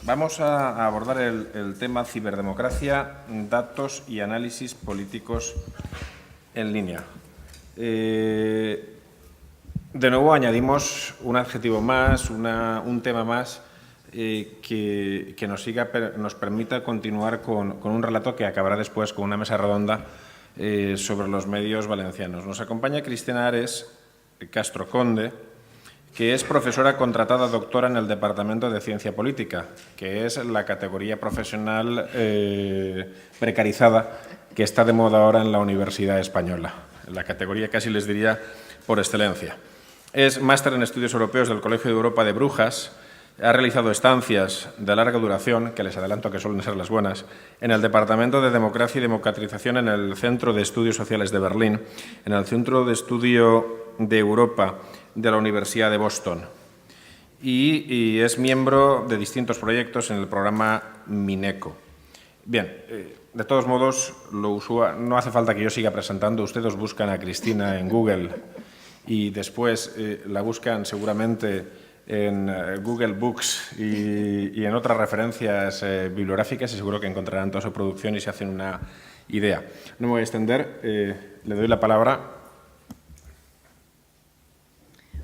Vamos a abordar el tema ciberdemocracia, datos y análisis políticos en línea. De nuevo añadimos un adjetivo más, un tema más que nos permita continuar con un relato que acabará después con una mesa redonda sobre los medios valencianos. Nos acompaña Cristina Ares Castro Conde, que es profesora contratada doctora en el Departamento de Ciencia Política, que es la categoría profesional precarizada que está de moda ahora en la Universidad Española, la categoría casi les diría por excelencia. Es máster en Estudios Europeos del Colegio de Europa de Brujas, ha realizado estancias de larga duración, que les adelanto que suelen ser las buenas, en el Departamento de Democracia y Democratización en el Centro de Estudios Sociales de Berlín, en el Centro de Estudio de Europa de la Universidad de Boston y es miembro de distintos proyectos en el programa Mineco. Bien, de todos modos, no hace falta que yo siga presentando. Ustedes buscan a Cristina en Google y después la buscan seguramente en Google Books y en otras referencias bibliográficas y seguro que encontrarán toda su producción y se hacen una idea. No me voy a extender, le doy la palabra.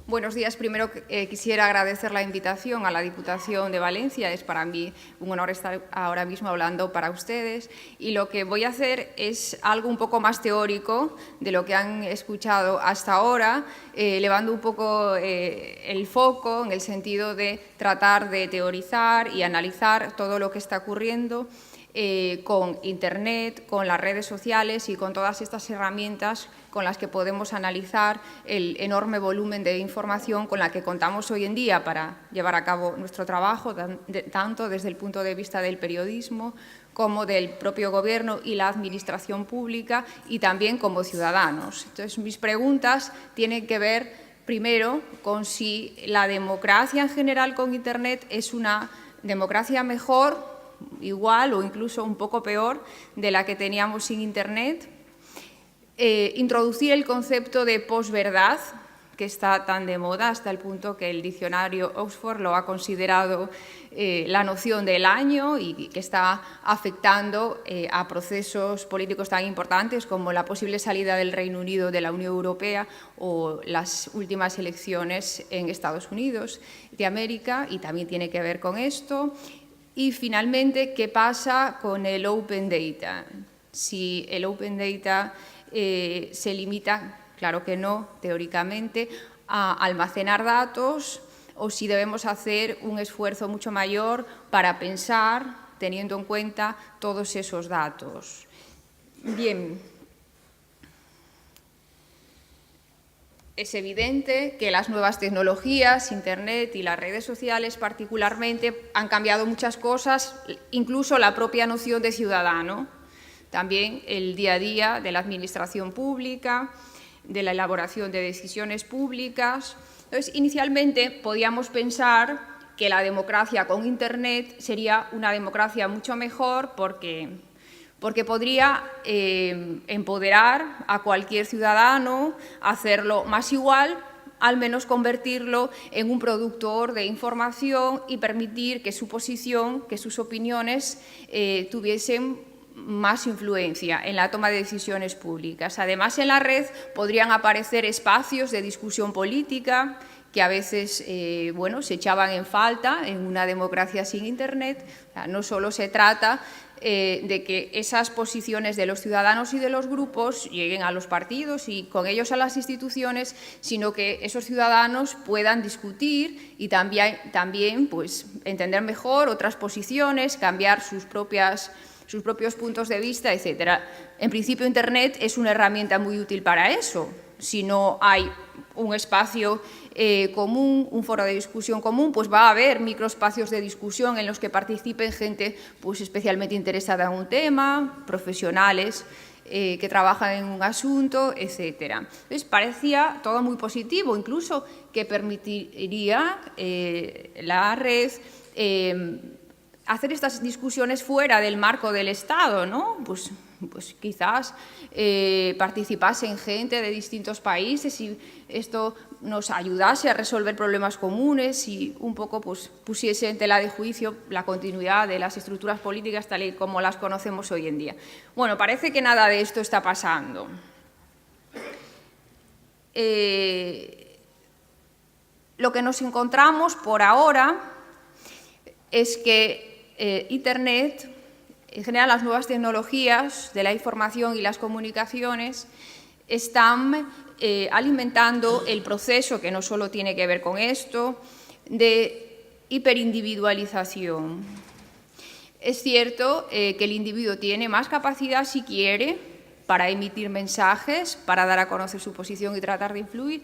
Buenos días. Primero quisiera agradecer la invitación a la Diputación de Valencia. Es para mí un honor estar ahora mismo hablando para ustedes. Y lo que voy a hacer es algo un poco más teórico de lo que han escuchado hasta ahora, elevando un poco el foco en el sentido de tratar de teorizar y analizar todo lo que está ocurriendo con Internet, con las redes sociales y con todas estas herramientas con las que podemos analizar el enorme volumen de información con la que contamos hoy en día para llevar a cabo nuestro trabajo, tanto desde el punto de vista del periodismo como del propio Gobierno y la Administración pública y también como ciudadanos. Entonces, mis preguntas tienen que ver, primero, con si la democracia en general con Internet es una democracia mejor, igual o incluso un poco peor de la que teníamos sin Internet. Introducir el concepto de posverdad, que está tan de moda hasta el punto que el diccionario Oxford lo ha considerado la noción del año y que está afectando a procesos políticos tan importantes como la posible salida del Reino Unido de la Unión Europea o las últimas elecciones en Estados Unidos de América, y también tiene que ver con esto. Y, finalmente, ¿qué pasa con el Open Data? Si el Open Data se limita, claro que no, teóricamente, a almacenar datos o si debemos hacer un esfuerzo mucho mayor para pensar, teniendo en cuenta todos esos datos. Bien. Es evidente que las nuevas tecnologías, Internet y las redes sociales particularmente, han cambiado muchas cosas, incluso la propia noción de ciudadano, también el día a día de la administración pública, de la elaboración de decisiones públicas. Entonces, inicialmente podíamos pensar que la democracia con Internet sería una democracia mucho mejor porque podría empoderar a cualquier ciudadano, hacerlo más igual, al menos convertirlo en un productor de información y permitir que su posición, que sus opiniones tuviesen más influencia en la toma de decisiones públicas. Además, en la red podrían aparecer espacios de discusión política que a veces se echaban en falta en una democracia sin Internet. O sea, no solo se trata de que esas posiciones de los ciudadanos y de los grupos lleguen a los partidos y con ellos a las instituciones, sino que esos ciudadanos puedan discutir y también pues, entender mejor otras posiciones, cambiar sus propios puntos de vista, etc. En principio, Internet es una herramienta muy útil para eso. Si no hay un espacio común, un foro de discusión común, pues va a haber microespacios de discusión en los que participen gente pues, especialmente interesada en un tema, profesionales que trabajan en un asunto, etc. Entonces, parecía todo muy positivo, incluso que permitiría la red hacer estas discusiones fuera del marco del Estado, ¿no? Pues pues quizás participasen gente de distintos países y esto nos ayudase a resolver problemas comunes y un poco pues, pusiese en tela de juicio la continuidad de las estructuras políticas tal y como las conocemos hoy en día. Bueno, parece que nada de esto está pasando. Lo que nos encontramos por ahora es que Internet, en general las nuevas tecnologías de la información y las comunicaciones, están alimentando el proceso, que no solo tiene que ver con esto, de hiperindividualización. Es cierto que el individuo tiene más capacidad, si quiere, para emitir mensajes, para dar a conocer su posición y tratar de influir,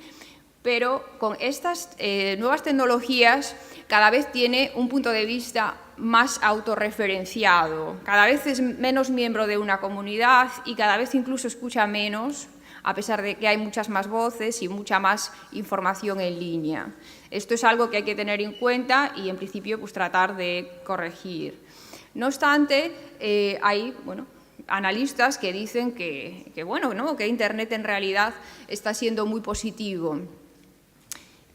pero con estas nuevas tecnologías cada vez tiene un punto de vista más autorreferenciado, cada vez es menos miembro de una comunidad y cada vez incluso escucha menos, a pesar de que hay muchas más voces y mucha más información en línea. Esto es algo que hay que tener en cuenta y, en principio, pues, tratar de corregir. No obstante, hay analistas que dicen que Internet en realidad está siendo muy positivo.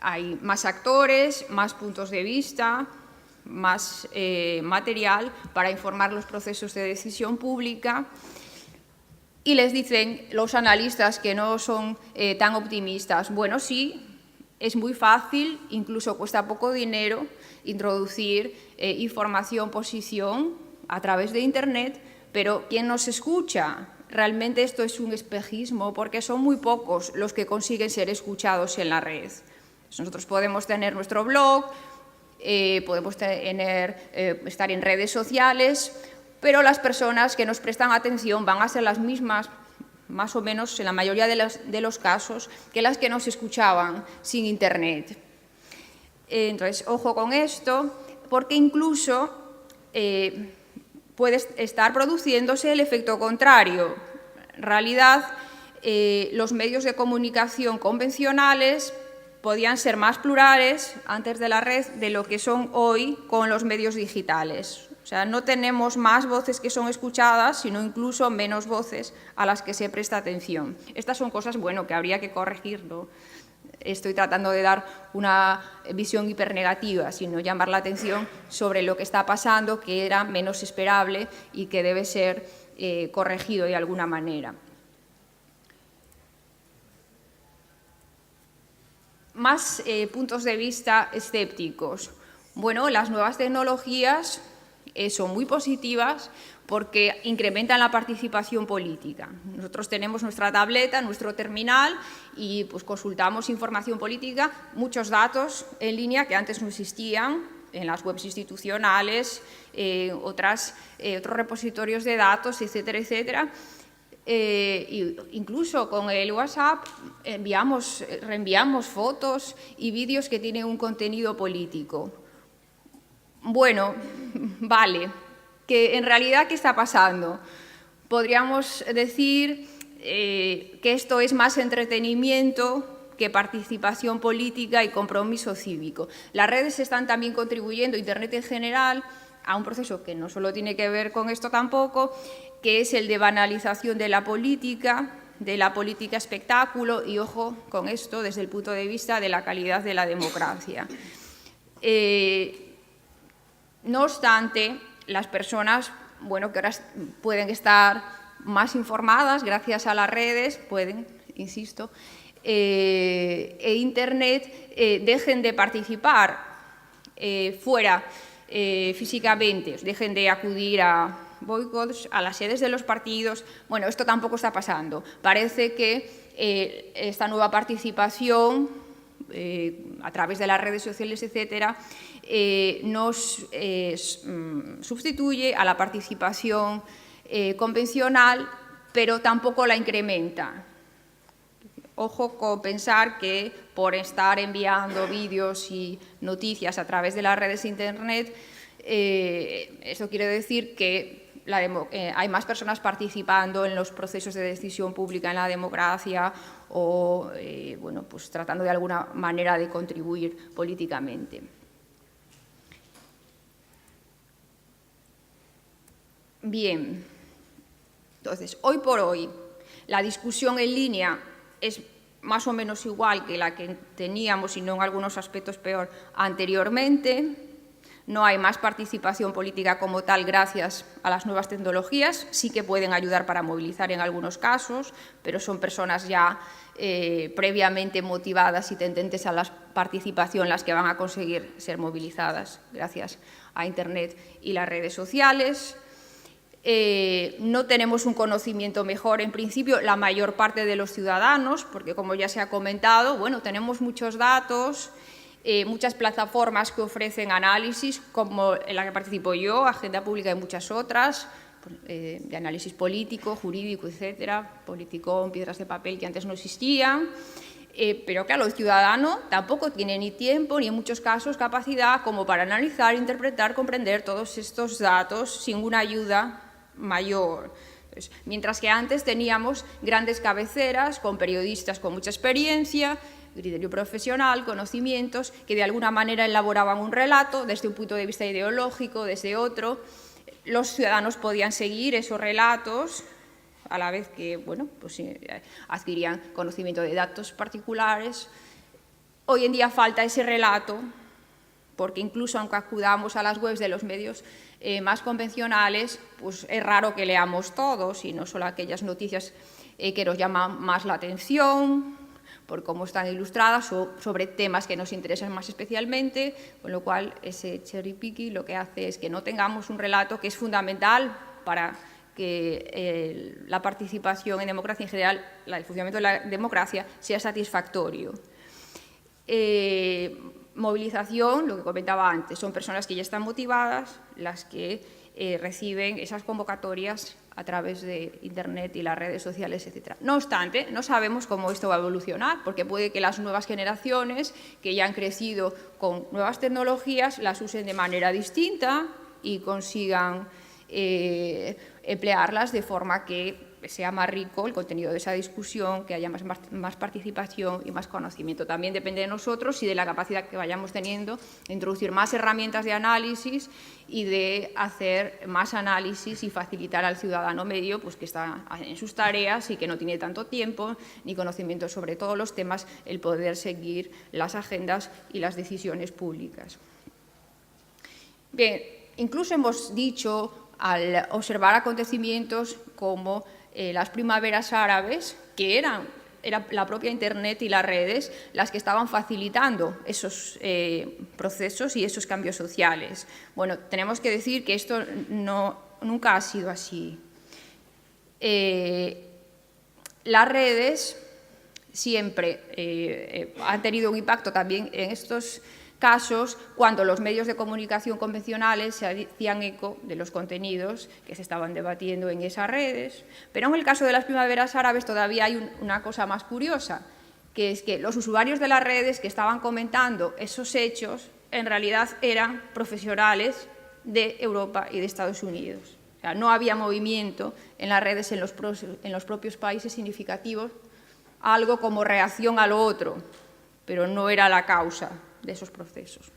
Hay más actores, más puntos de vista, más material para informar los procesos de decisión pública. Y les dicen los analistas que no son tan optimistas. Bueno, sí, es muy fácil, incluso cuesta poco dinero, introducir información, posición a través de Internet, pero ¿quién nos escucha? Realmente esto es un espejismo porque son muy pocos los que consiguen ser escuchados en la red. Nosotros podemos tener nuestro blog, podemos estar en redes sociales, pero las personas que nos prestan atención van a ser las mismas, más o menos en la mayoría de los casos, que las que nos escuchaban sin Internet. Entonces, ojo con esto, porque incluso puede estar produciéndose el efecto contrario. En realidad, los medios de comunicación convencionales podían ser más plurales antes de la red de lo que son hoy con los medios digitales. O sea, no tenemos más voces que son escuchadas, sino incluso menos voces a las que se presta atención. Estas son cosas, que habría que corregir, ¿no? Estoy tratando de dar una visión hipernegativa, sino llamar la atención sobre lo que está pasando, que era menos esperable y que debe ser corregido de alguna manera. Más puntos de vista escépticos. Bueno, las nuevas tecnologías son muy positivas porque incrementan la participación política. Nosotros tenemos nuestra tableta, nuestro terminal y pues, consultamos información política, muchos datos en línea que antes no existían en las webs institucionales, otros repositorios de datos, etcétera, etcétera. Incluso con el WhatsApp reenviamos fotos y vídeos que tienen un contenido político. Bueno, vale, que en realidad, ¿qué está pasando? Podríamos decir que esto es más entretenimiento que participación política y compromiso cívico. Las redes están también contribuyendo, Internet en general, a un proceso que no solo tiene que ver con esto tampoco, que es el de banalización de la política espectáculo, y ojo con esto desde el punto de vista de la calidad de la democracia. No obstante, las personas, que ahora pueden estar más informadas gracias a las redes, insisto, e Internet, dejen de participar fuera físicamente, dejen de acudir a boicots, a las sedes de los partidos. Bueno, esto tampoco está pasando. Parece que esta nueva participación a través de las redes sociales, etcétera, nos sustituye a la participación convencional, pero tampoco la incrementa. Ojo con pensar que por estar enviando vídeos y noticias a través de las redes de Internet, eso quiere decir que hay más personas participando en los procesos de decisión pública en la democracia o pues tratando de alguna manera de contribuir políticamente. Bien, Entonces, hoy por hoy, la discusión en línea es más o menos igual que la que teníamos, y no en algunos aspectos peor, anteriormente. No hay más participación política como tal gracias a las nuevas tecnologías. Sí que pueden ayudar para movilizar en algunos casos, pero son personas ya previamente motivadas y tendentes a la participación las que van a conseguir ser movilizadas gracias a Internet y las redes sociales. No tenemos un conocimiento mejor, en principio, la mayor parte de los ciudadanos, porque como ya se ha comentado, bueno, tenemos muchos datos, muchas plataformas que ofrecen análisis, como en la que participo yo, Agenda Pública y muchas otras, de análisis político, jurídico, etcétera, Politicón, Piedras de Papel, que antes no existían. Pero claro, el ciudadano tampoco tiene ni tiempo ni en muchos casos capacidad como para analizar, interpretar, comprender todos estos datos sin una ayuda mayor. Entonces, mientras que antes teníamos grandes cabeceras con periodistas con mucha experiencia, criterio profesional, conocimientos, que de alguna manera elaboraban un relato desde un punto de vista ideológico, desde otro. Los ciudadanos podían seguir esos relatos a la vez que, bueno, pues, adquirían conocimiento de datos particulares. Hoy en día falta ese relato, porque incluso aunque acudamos a las webs de los medios más convencionales, pues es raro que leamos todos, y no solo aquellas noticias que nos llaman más la atención, por cómo están ilustradas o sobre temas que nos interesan más especialmente, con lo cual ese cherry picking lo que hace es que no tengamos un relato que es fundamental para que la participación en democracia en general, el funcionamiento de la democracia, sea satisfactorio. Movilización, lo que comentaba antes, son personas que ya están motivadas, las que reciben esas convocatorias a través de Internet y las redes sociales, etc. No obstante, no sabemos cómo esto va a evolucionar, porque puede que las nuevas generaciones, que ya han crecido con nuevas tecnologías, las usen de manera distinta y consigan emplearlas de forma que sea más rico el contenido de esa discusión, que haya más participación y más conocimiento. También depende de nosotros y de la capacidad que vayamos teniendo de introducir más herramientas de análisis y de hacer más análisis y facilitar al ciudadano medio, pues, que está en sus tareas y que no tiene tanto tiempo ni conocimiento sobre todos los temas, el poder seguir las agendas y las decisiones públicas. Bien, incluso hemos dicho, al observar acontecimientos como las primaveras árabes, que era la propia Internet y las redes las que estaban facilitando esos procesos y esos cambios sociales. Bueno, tenemos que decir que esto nunca ha sido así. Las redes siempre han tenido un impacto también en estos casos cuando los medios de comunicación convencionales se hacían eco de los contenidos que se estaban debatiendo en esas redes. Pero en el caso de las primaveras árabes todavía hay una cosa más curiosa, que es que los usuarios de las redes que estaban comentando esos hechos en realidad eran profesionales de Europa y de Estados Unidos. O sea, no había movimiento en las redes en los propios países significativos, algo como reacción a lo otro, pero no era la causa de esos procesos.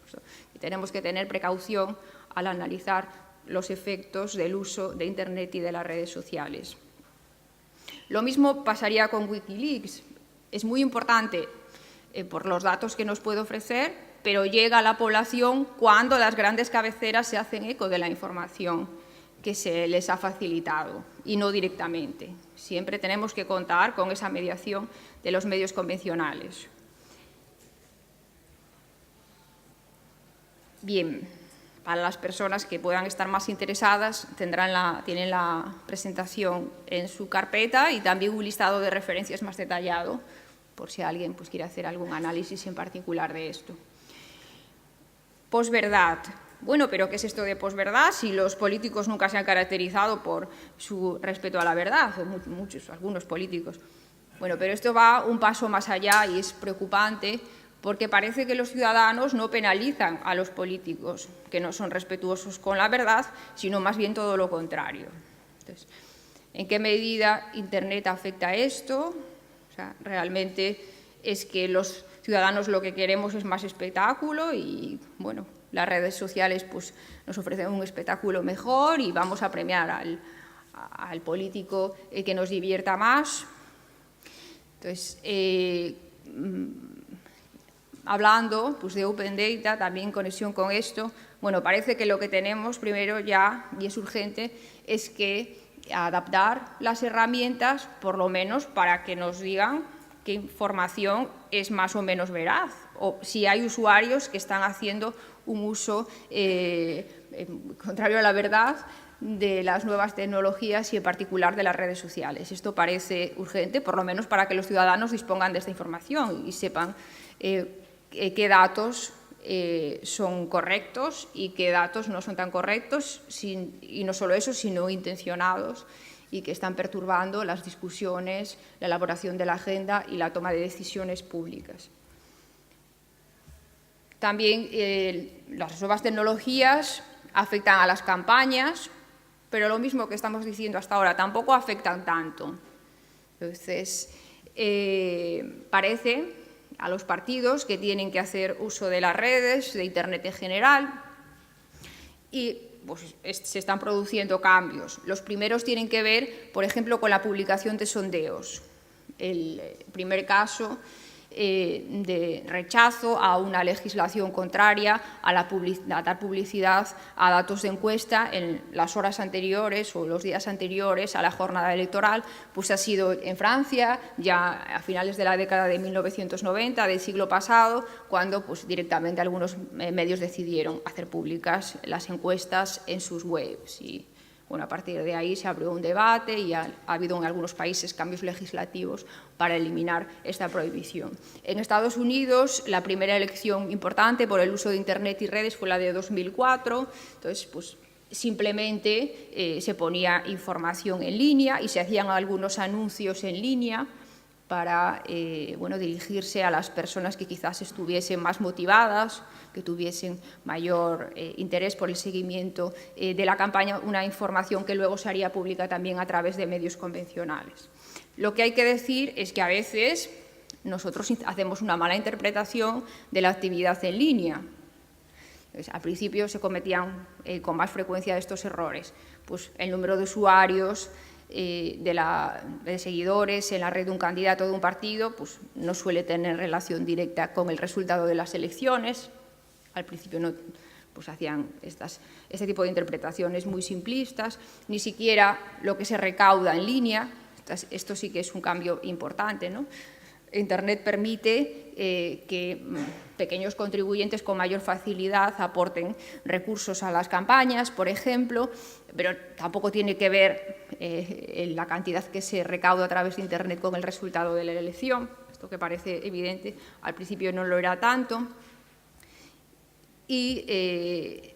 Y tenemos que tener precaución al analizar los efectos del uso de Internet y de las redes sociales. Lo mismo pasaría con Wikileaks. Es muy importante por los datos que nos puede ofrecer, pero llega a la población cuando las grandes cabeceras se hacen eco de la información que se les ha facilitado y no directamente. Siempre tenemos que contar con esa mediación de los medios convencionales. Bien, para las personas que puedan estar más interesadas, tienen la presentación en su carpeta y también un listado de referencias más detallado, por si alguien quiere hacer algún análisis en particular de esto. Posverdad. Bueno, pero ¿qué es esto de posverdad? Si los políticos nunca se han caracterizado por su respeto a la verdad, o algunos políticos. Bueno, pero esto va un paso más allá y es preocupante, porque parece que los ciudadanos no penalizan a los políticos que no son respetuosos con la verdad, sino más bien todo lo contrario. Entonces, ¿en qué medida Internet afecta a esto? O sea, realmente es que los ciudadanos lo que queremos es más espectáculo y, bueno, las redes sociales pues, nos ofrecen un espectáculo mejor y vamos a premiar al político que nos divierta más. Entonces, hablando pues, de Open Data, también en conexión con esto, bueno, parece que lo que tenemos primero ya, y es urgente, es que adaptar las herramientas, por lo menos para que nos digan qué información es más o menos veraz, o si hay usuarios que están haciendo un uso contrario a la verdad de las nuevas tecnologías y en particular de las redes sociales. Esto parece urgente, por lo menos para que los ciudadanos dispongan de esta información y sepan qué datos son correctos y qué datos no son tan correctos, y no solo eso, sino intencionados y que están perturbando las discusiones, la elaboración de la agenda y la toma de decisiones públicas. También las nuevas tecnologías afectan a las campañas, pero lo mismo que estamos diciendo hasta ahora, tampoco afectan tanto. Entonces, parece a los partidos que tienen que hacer uso de las redes, de Internet en general, y pues, se están produciendo cambios. Los primeros tienen que ver, por ejemplo, con la publicación de sondeos. El primer caso de rechazo a una legislación contraria a dar publicidad a datos de encuesta en las horas anteriores o los días anteriores a la jornada electoral, pues ha sido en Francia, ya a finales de la década de 1990, del siglo pasado, cuando pues, directamente algunos medios decidieron hacer públicas las encuestas en sus webs. Y bueno, a partir de ahí se abrió un debate y ha habido en algunos países cambios legislativos para eliminar esta prohibición. En Estados Unidos, la primera elección importante por el uso de Internet y redes fue la de 2004. Entonces, pues, simplemente se ponía información en línea y se hacían algunos anuncios en línea para dirigirse a las personas que quizás estuviesen más motivadas, que tuviesen mayor interés por el seguimiento de la campaña, una información que luego se haría pública también a través de medios convencionales. Lo que hay que decir es que a veces nosotros hacemos una mala interpretación de la actividad en línea. Entonces, al principio se cometían con más frecuencia estos errores. Pues el número de usuarios, de seguidores en la red de un candidato de un partido, pues no suele tener relación directa con el resultado de las elecciones. Al principio no, pues hacían este tipo de interpretaciones muy simplistas, ni siquiera lo que se recauda en línea. Esto sí que es un cambio importante, ¿no? Internet permite que pequeños contribuyentes con mayor facilidad aporten recursos a las campañas, por ejemplo, pero tampoco tiene que ver la cantidad que se recauda a través de Internet con el resultado de la elección. Esto que parece evidente, al principio no lo era tanto. Y,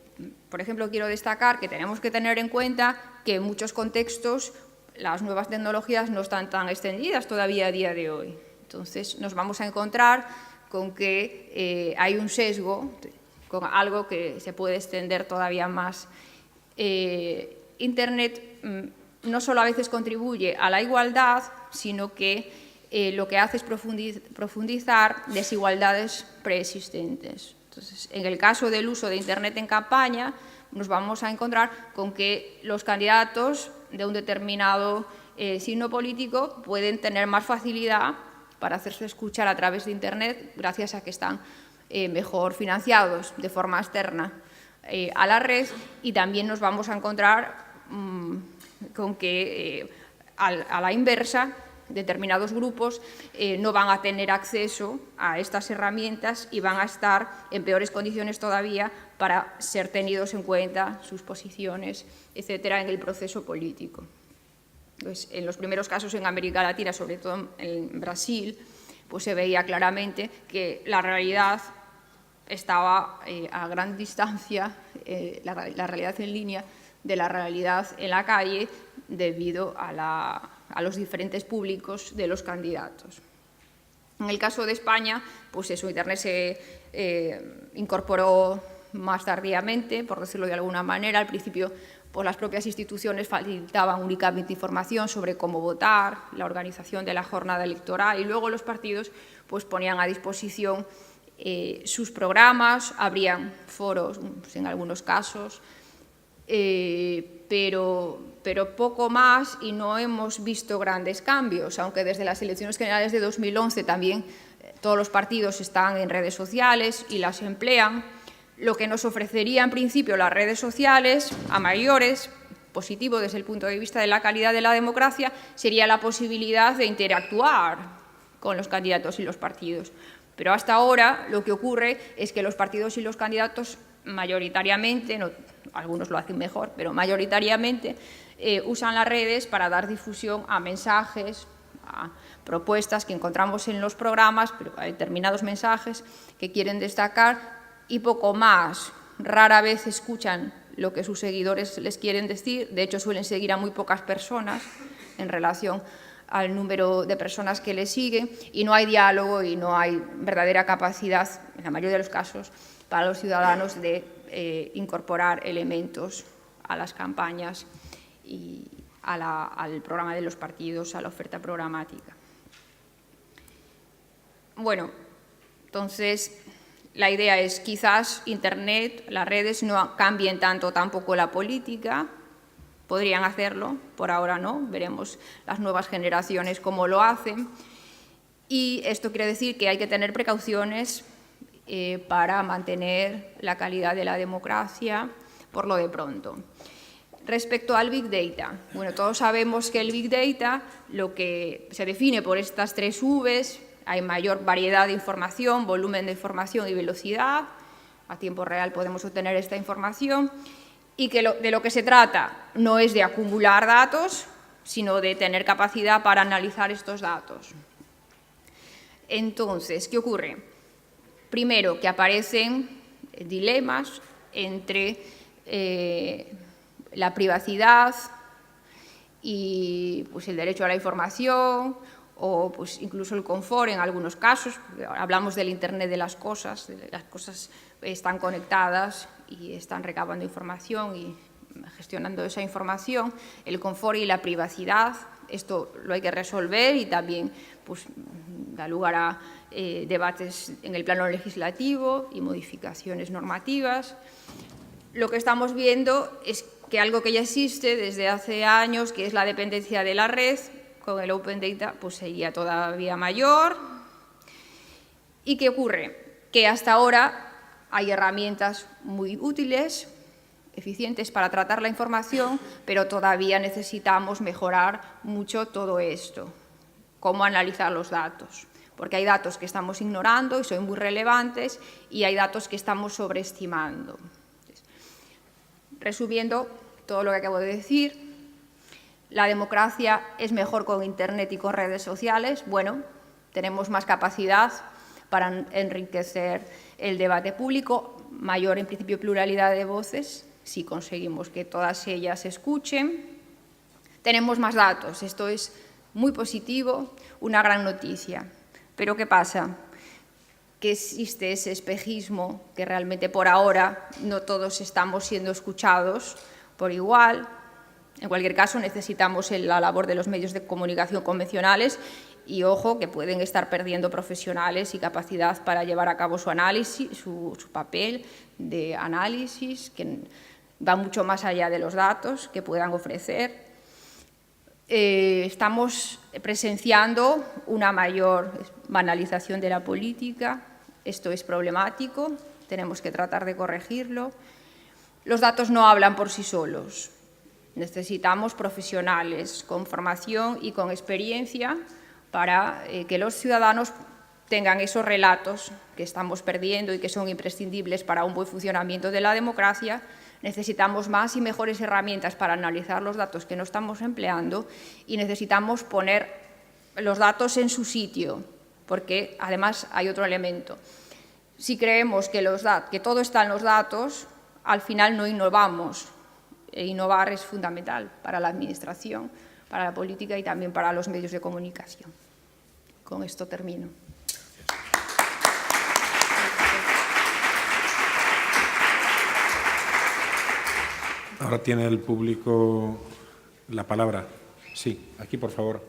por ejemplo, quiero destacar que tenemos que tener en cuenta que en muchos contextos las nuevas tecnologías no están tan extendidas todavía a día de hoy. Entonces, nos vamos a encontrar con que hay un sesgo, con algo que se puede extender todavía más. Internet no solo a veces contribuye a la igualdad, sino que lo que hace es profundizar desigualdades preexistentes. Entonces, en el caso del uso de Internet en campaña, nos vamos a encontrar con que los candidatos de un determinado signo político pueden tener más facilidad para hacerse escuchar a través de Internet, gracias a que están mejor financiados de forma externa a la red, y también nos vamos a encontrar con que, a la inversa, determinados grupos no van a tener acceso a estas herramientas y van a estar en peores condiciones todavía para ser tenidos en cuenta sus posiciones, etcétera, en el proceso político. Pues, en los primeros casos en América Latina, sobre todo en Brasil, pues se veía claramente que la realidad estaba a gran distancia, la realidad en línea, de la realidad en la calle, debido a los diferentes públicos de los candidatos. En el caso de España, pues eso, Internet se incorporó más tardíamente, por decirlo de alguna manera. Al principio, pues las propias instituciones facilitaban únicamente información sobre cómo votar, la organización de la jornada electoral, y luego los partidos pues ponían a disposición sus programas, abrían foros, pues en algunos casos, pero poco más, y no hemos visto grandes cambios, aunque desde las elecciones generales de 2011 también todos los partidos están en redes sociales y las emplean. Lo que nos ofrecería en principio las redes sociales a mayores, positivo desde el punto de vista de la calidad de la democracia, sería la posibilidad de interactuar con los candidatos y los partidos. Pero hasta ahora lo que ocurre es que los partidos y los candidatos mayoritariamente, no, algunos lo hacen mejor, pero mayoritariamente usan las redes para dar difusión a mensajes, a propuestas que encontramos en los programas, pero a determinados mensajes que quieren destacar y poco más. Rara vez escuchan lo que sus seguidores les quieren decir, de hecho suelen seguir a muy pocas personas en relación al número de personas que les siguen, y no hay diálogo y no hay verdadera capacidad, en la mayoría de los casos, para los ciudadanos de incorporar elementos a las campañas y al programa de los partidos, a la oferta programática. Bueno, entonces la idea es quizás Internet, las redes no cambien tanto tampoco la política. Podrían hacerlo, por ahora no, veremos las nuevas generaciones cómo lo hacen. Y esto quiere decir que hay que tener precauciones para mantener la calidad de la democracia por lo de pronto. Respecto al Big Data, bueno, todos sabemos que el Big Data lo que se define por estas 3 Vs, hay mayor variedad de información, volumen de información y velocidad, a tiempo real podemos obtener esta información, y que de lo que se trata no es de acumular datos, sino de tener capacidad para analizar estos datos. Entonces, ¿qué ocurre? Primero, que aparecen dilemas entre la privacidad y pues, el derecho a la información, o pues, incluso el confort en algunos casos. Hablamos del Internet de las cosas están conectadas y están recabando información y gestionando esa información. El confort y la privacidad, esto lo hay que resolver y también pues, da lugar a debates en el plano legislativo y modificaciones normativas. Lo que estamos viendo es que algo que ya existe desde hace años, que es la dependencia de la red, con el Open Data pues sería todavía mayor. ¿Y qué ocurre? Que hasta ahora hay herramientas muy útiles, eficientes para tratar la información, pero todavía necesitamos mejorar mucho todo esto. Cómo analizar los datos, porque hay datos que estamos ignorando y son muy relevantes, y hay datos que estamos sobreestimando. Resumiendo todo lo que acabo de decir, la democracia es mejor con Internet y con redes sociales. Bueno, tenemos más capacidad para enriquecer el debate público, mayor en principio pluralidad de voces, si conseguimos que todas ellas se escuchen. Tenemos más datos, esto es muy positivo, una gran noticia. Pero ¿qué pasa? Que existe ese espejismo, que realmente por ahora no todos estamos siendo escuchados por igual. En cualquier caso, necesitamos la labor de los medios de comunicación convencionales y, ojo, que pueden estar perdiendo profesionales y capacidad para llevar a cabo su análisis, su papel de análisis, que va mucho más allá de los datos que puedan ofrecer. Estamos presenciando una mayor banalización de la política. Esto es problemático, tenemos que tratar de corregirlo. Los datos no hablan por sí solos. Necesitamos profesionales con formación y con experiencia para que los ciudadanos tengan esos relatos que estamos perdiendo y que son imprescindibles para un buen funcionamiento de la democracia. Necesitamos más y mejores herramientas para analizar los datos que no estamos empleando, y necesitamos poner los datos en su sitio, porque además hay otro elemento. Si creemos que todo está en los datos, al final no innovamos. Innovar es fundamental para la administración, para la política y también para los medios de comunicación. Con esto termino. Ahora tiene el público la palabra. Sí, aquí, por favor.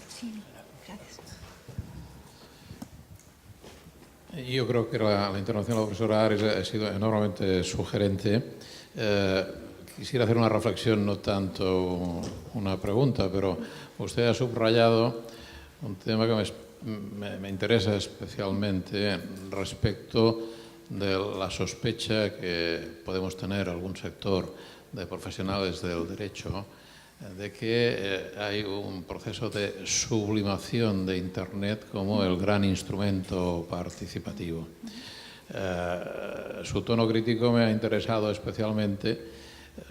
Sí, gracias. Yo creo que la intervención de la profesora Ares ha sido enormemente sugerente. Quisiera hacer una reflexión, no tanto una pregunta, pero usted ha subrayado un tema que me interesa especialmente respecto de la sospecha que podemos tener algún sector de profesionales del derecho de que hay un proceso de sublimación de Internet como el gran instrumento participativo. Su tono crítico me ha interesado especialmente,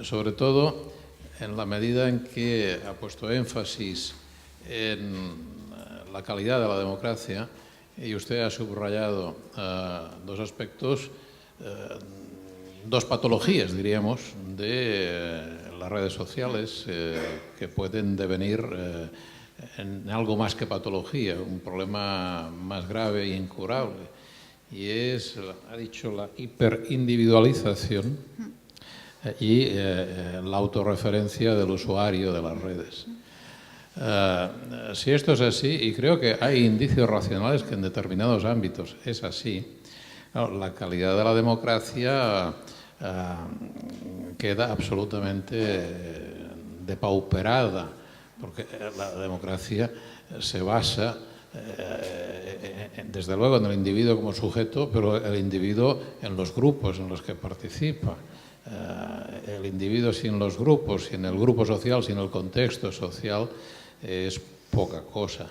sobre todo en la medida en que ha puesto énfasis en la calidad de la democracia y usted ha subrayado dos aspectos, dos patologías, diríamos, de las redes sociales que pueden devenir en algo más que patología, un problema más grave e incurable. Y es, ha dicho, la hiperindividualización y la autorreferencia del usuario de las redes. Si esto es así, y creo que hay indicios racionales que en determinados ámbitos es así, la calidad de la democracia queda absolutamente depauperada, porque la democracia se basa desde luego en el individuo como sujeto, pero el individuo en los grupos en los que participa. El individuo sin los grupos, sin el grupo social, sin el contexto social, es poca cosa.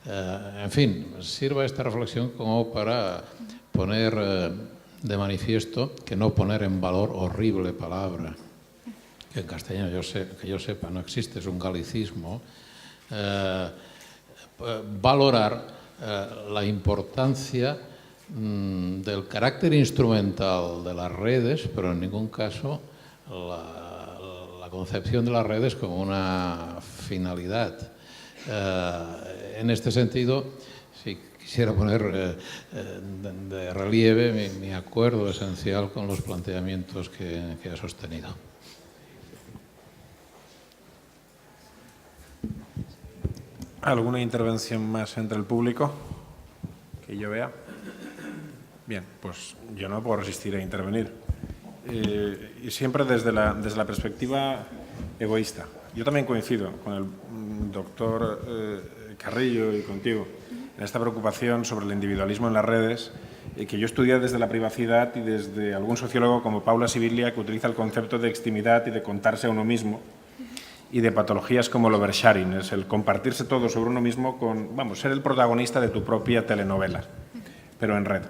En fin, sirva esta reflexión como para poner de manifiesto, que no poner en valor, horrible palabra, que en castellano que yo sepa no existe, es un galicismo, valorar la importancia del carácter instrumental de las redes, pero en ningún caso la concepción de las redes como una finalidad. En este sentido, sí, quisiera poner de relieve mi acuerdo esencial con los planteamientos que ha sostenido. ¿Alguna intervención más entre el público que yo vea? Bien, pues yo no puedo resistir a intervenir. Y siempre desde la perspectiva egoísta. Yo también coincido con el doctor Carrillo y contigo en esta preocupación sobre el individualismo en las redes, que yo estudié desde la privacidad y desde algún sociólogo como Paula Sibiglia, que utiliza el concepto de extimidad y de contarse a uno mismo, y de patologías como el oversharing, es el compartirse todo sobre uno mismo con, vamos, ser el protagonista de tu propia telenovela, pero en red.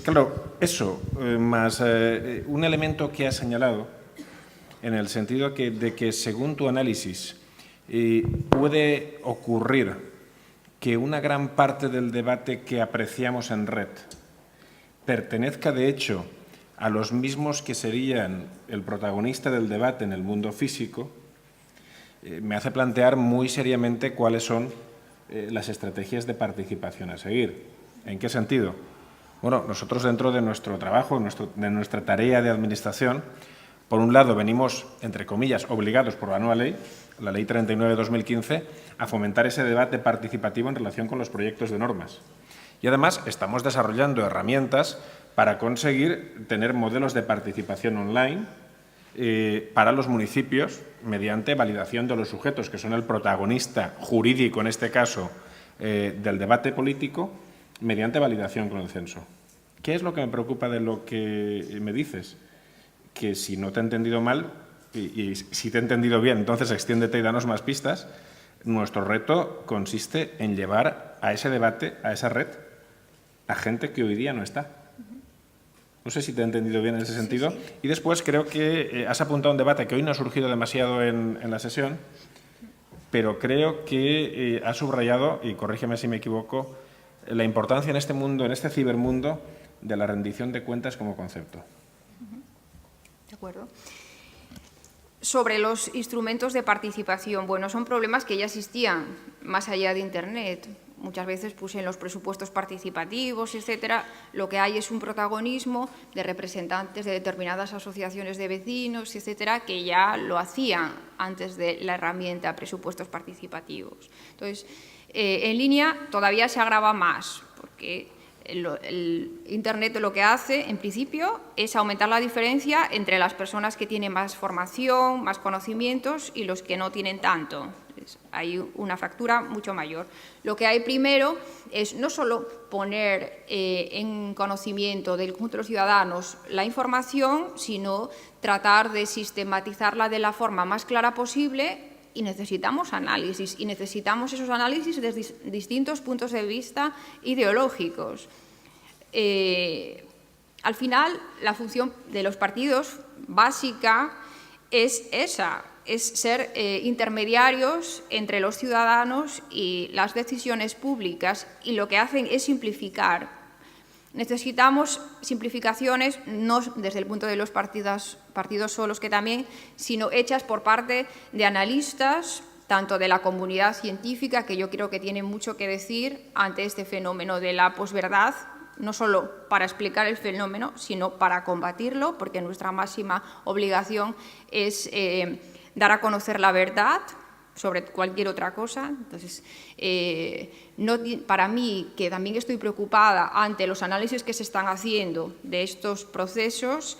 Claro, eso, más un elemento que has señalado, en el sentido de que según tu análisis puede ocurrir que una gran parte del debate que apreciamos en red pertenezca, de hecho, a los mismos que serían el protagonista del debate en el mundo físico, me hace plantear muy seriamente cuáles son las estrategias de participación a seguir. ¿En qué sentido? Bueno, nosotros dentro de nuestro trabajo, de nuestra tarea de administración, por un lado venimos, entre comillas, obligados por la nueva ley, la Ley 39/2015, a fomentar ese debate participativo en relación con los proyectos de normas. Y además estamos desarrollando herramientas para conseguir tener modelos de participación online para los municipios mediante validación de los sujetos, que son el protagonista jurídico, en este caso, del debate político, mediante validación con el censo. ¿Qué es lo que me preocupa de lo que me dices? Que si no te he entendido mal, y si te he entendido bien, entonces extiéndete y danos más pistas. Nuestro reto consiste en llevar a ese debate, a esa red, a gente que hoy día no está. No sé si te he entendido bien en ese sentido. Sí. Y después creo que has apuntado un debate que hoy no ha surgido demasiado en la sesión, pero creo que has subrayado, y corrígeme si me equivoco, la importancia en este mundo, en este cibermundo, de la rendición de cuentas como concepto. De acuerdo. Sobre los instrumentos de participación, bueno, son problemas que ya existían más allá de Internet. Muchas veces en los presupuestos participativos, etcétera, lo que hay es un protagonismo de representantes de determinadas asociaciones de vecinos, etcétera, que ya lo hacían antes de la herramienta presupuestos participativos. Entonces, en línea todavía se agrava más, porque el Internet lo que hace, en principio, es aumentar la diferencia entre las personas que tienen más formación, más conocimientos y los que no tienen tanto. Hay una fractura mucho mayor. Lo que hay primero es no solo poner en conocimiento del conjunto de los ciudadanos la información, sino tratar de sistematizarla de la forma más clara posible. Y necesitamos análisis, y necesitamos esos análisis desde distintos puntos de vista ideológicos. Al final, la función de los partidos básica es esa, es ser intermediarios entre los ciudadanos y las decisiones públicas, y lo que hacen es simplificar. Necesitamos simplificaciones no desde el punto de los partidos solos, que también, sino hechas por parte de analistas, tanto de la comunidad científica, que yo creo que tiene mucho que decir ante este fenómeno de la posverdad, no solo para explicar el fenómeno, sino para combatirlo, porque nuestra máxima obligación es dar a conocer la verdad sobre cualquier otra cosa. Entonces, para mí, que también estoy preocupada ante los análisis que se están haciendo de estos procesos,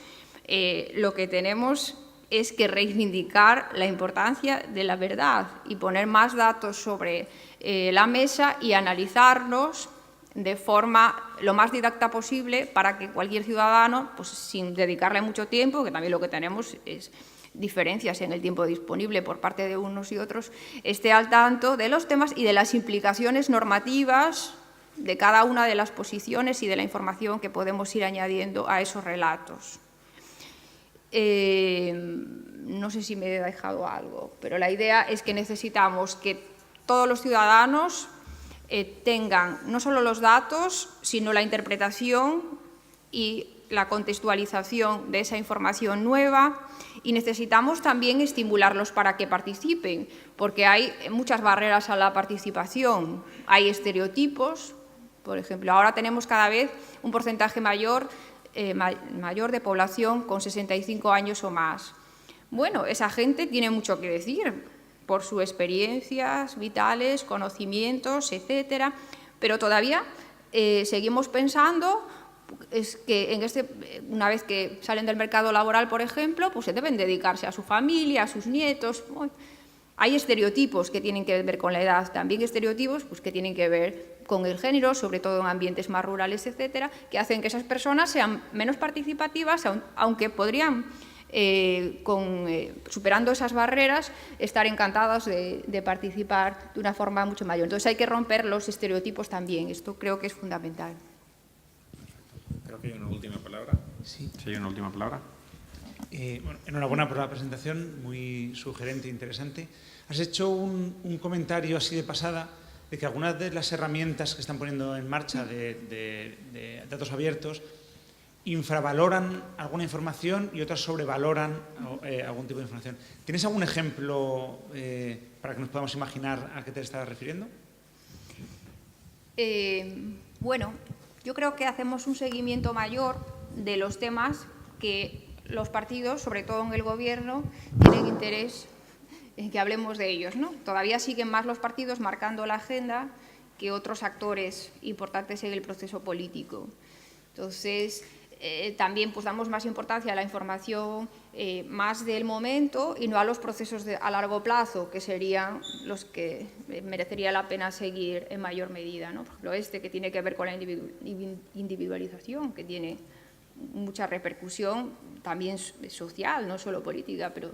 lo que tenemos es que reivindicar la importancia de la verdad y poner más datos sobre la mesa y analizarlos de forma lo más didacta posible para que cualquier ciudadano, pues sin dedicarle mucho tiempo, que también lo que tenemos es diferencias en el tiempo disponible por parte de unos y otros, esté al tanto de los temas y de las implicaciones normativas de cada una de las posiciones y de la información que podemos ir añadiendo a esos relatos. No sé si me he dejado algo, pero la idea es que necesitamos que todos los ciudadanos tengan no solo los datos, sino la interpretación y la contextualización de esa información nueva, y necesitamos también estimularlos para que participen, porque hay muchas barreras a la participación. Hay estereotipos, por ejemplo, ahora tenemos cada vez un porcentaje mayor de población con 65 años o más. Bueno, esa gente tiene mucho que decir por sus experiencias vitales, conocimientos, etcétera, pero todavía seguimos pensando es que una vez que salen del mercado laboral, por ejemplo, pues se deben dedicarse a su familia, a sus nietos. Hay estereotipos que tienen que ver con la edad, también estereotipos pues, que tienen que ver con el género, sobre todo en ambientes más rurales, etcétera, que hacen que esas personas sean menos participativas, aunque podrían, superando esas barreras, estar encantadas de participar de una forma mucho mayor. Entonces hay que romper los estereotipos también, esto creo que es fundamental. Creo que hay una última palabra. Sí. Sí, hay una última palabra. Bueno, enhorabuena por la presentación, muy sugerente e interesante. Has hecho un comentario así de pasada de que algunas de las herramientas que están poniendo en marcha de datos abiertos infravaloran alguna información y otras sobrevaloran algún tipo de información. ¿Tienes algún ejemplo para que nos podamos imaginar a qué te estás refiriendo? Bueno, yo creo que hacemos un seguimiento mayor de los temas que los partidos, sobre todo en el Gobierno, tienen interés en que hablemos de ellos, ¿no? Todavía siguen más los partidos marcando la agenda que otros actores importantes en el proceso político. Entonces, también pues, damos más importancia a la información más del momento y no a los procesos a largo plazo, que serían los que merecería la pena seguir en mayor medida, ¿no? Por ejemplo, que tiene que ver con la individualización, que tiene mucha repercusión también social, no solo política, pero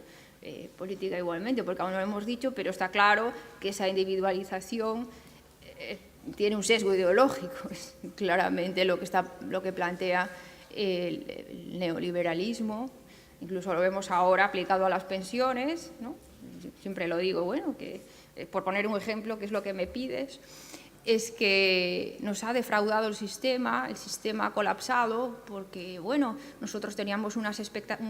política igualmente, porque aún no lo hemos dicho, pero está claro que esa individualización tiene un sesgo ideológico, es claramente lo que plantea el neoliberalismo. Incluso lo vemos ahora aplicado a las pensiones, ¿no? Siempre lo digo, bueno, que por poner un ejemplo, que es lo que me pides, es que nos ha defraudado el sistema ha colapsado porque, bueno, nosotros teníamos un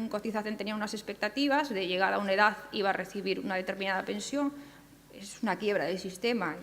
cotización tenía unas expectativas de llegar a una edad, iba a recibir una determinada pensión. Es una quiebra del sistema.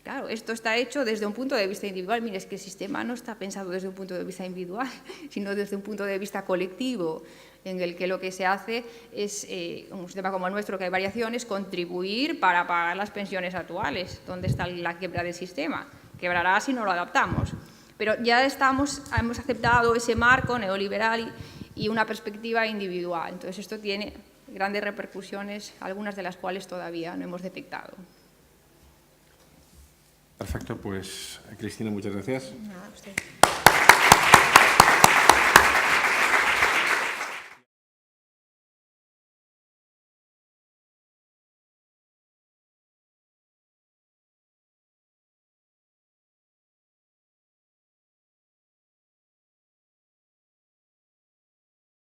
Claro, esto está hecho desde un punto de vista individual. Mire, es que el sistema no está pensado desde un punto de vista individual, sino desde un punto de vista colectivo, en el que lo que se hace es, un sistema como el nuestro, que hay variaciones, contribuir para pagar las pensiones actuales. ¿Dónde está la quiebra del sistema? Quebrará si no lo adaptamos. Pero ya hemos aceptado ese marco neoliberal y una perspectiva individual. Entonces, esto tiene grandes repercusiones, algunas de las cuales todavía no hemos detectado. Perfecto, pues Cristina, muchas gracias. Nada, usted.